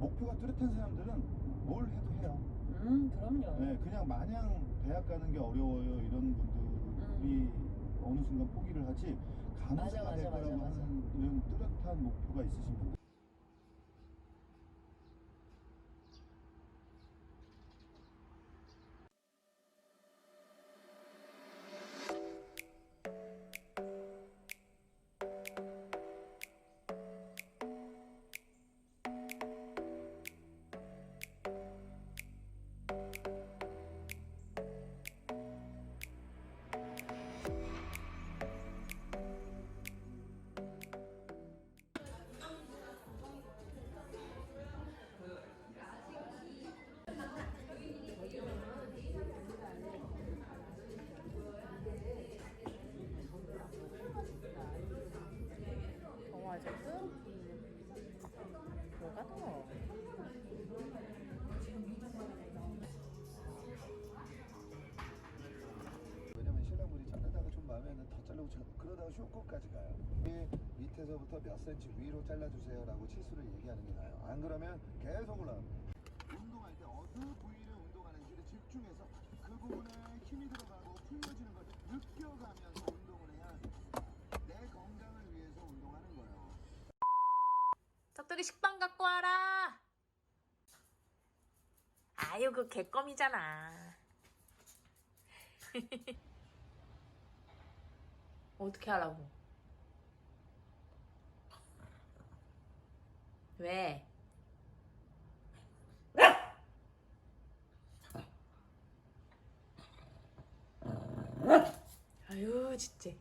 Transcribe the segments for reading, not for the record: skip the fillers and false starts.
목표가 뚜렷한 사람들은 뭘 해도 해요. 그럼요. 네, 그냥 마냥 대학 가는 게 어려워요 이런 분들이 어느 순간 포기를 하지, 간호사가 될 거라고 하는 이런 뚜렷한 목표가 있으신 분들. 정화제품? 뭐가 더? 왜냐면 신랑분이 자르다가 좀 마음에 안 더 자르고 그러다가 쇼크까지 가요. 밑에서부터 몇 센치 위로 잘라주세요라고 치수를 얘기하는 게 나아요. 안 그러면 계속 올라갑니다. 운동할 때 어느 부위를 운동하는지를 집중해서 그 부분에 힘이 들어가고 풀려지는 걸 느껴가면서 운동을 해야 됩니다. 내 건강을 위해서 운동하는 거예요. 석돌이 식빵 갖고 와라. 아유, 그 개껌이잖아. 어떻게 하라고? 왜? 아유, 진짜.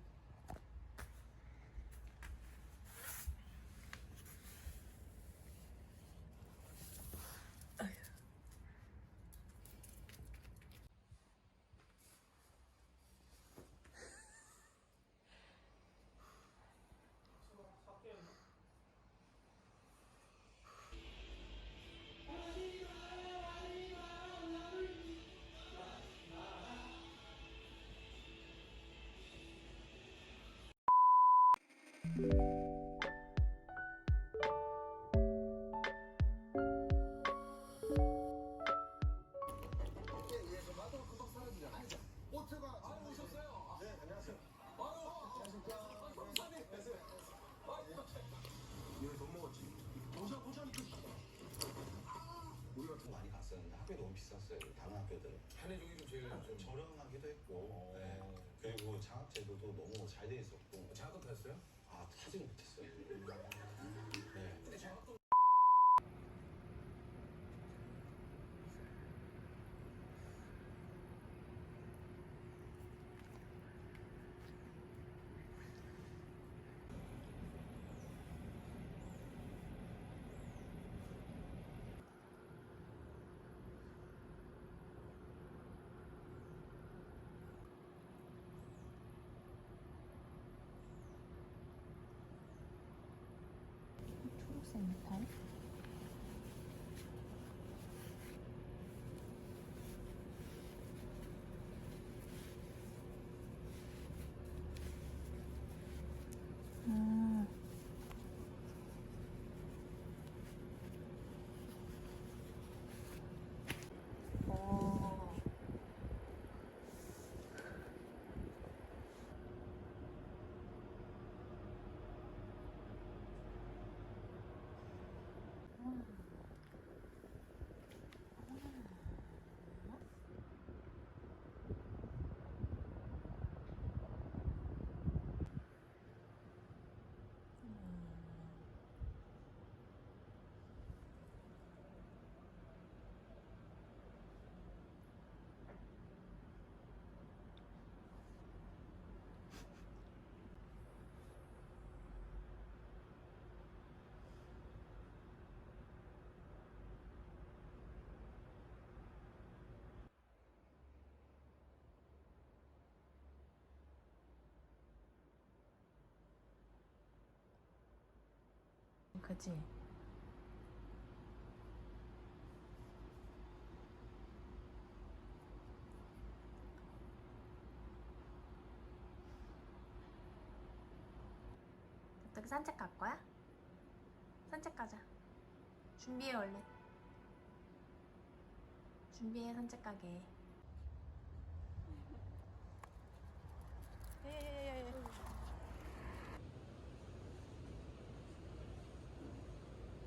우리 같은 거 많이 갔었는데 학교 너무 비쌌어요. 다른 학교들은. 한해종이 좀 제일 좀 저렴하기도 했고, 네. 그리고 장학 제도도 너무 잘 돼 있었고. 장학금 탔어요? 아, 타지는 못했어요. 네. 근데 장학금 초록색 메탈? 그치? 석돌이 산책 갈 거야? 산책 가자. 준비해 얼른. 준비해 산책 가게.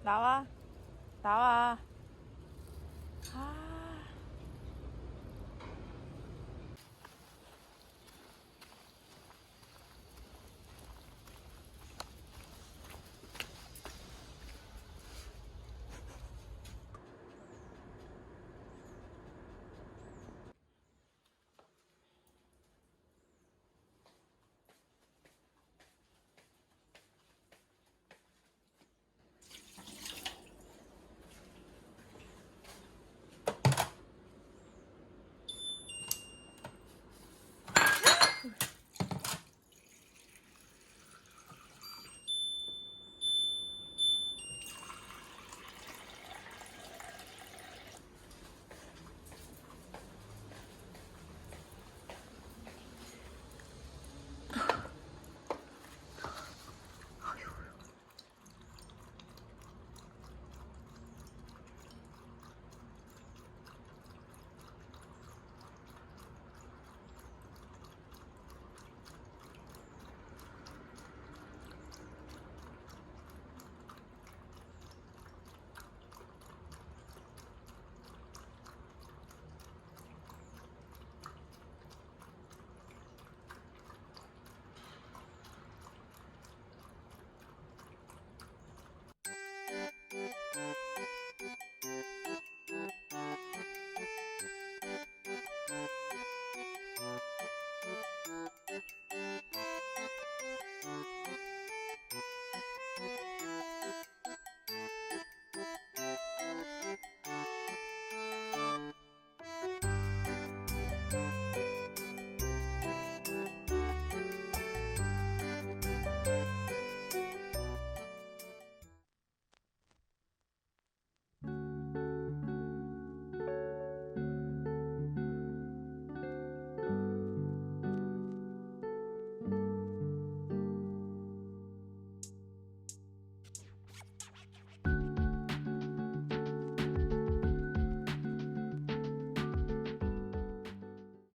나와 나와. 아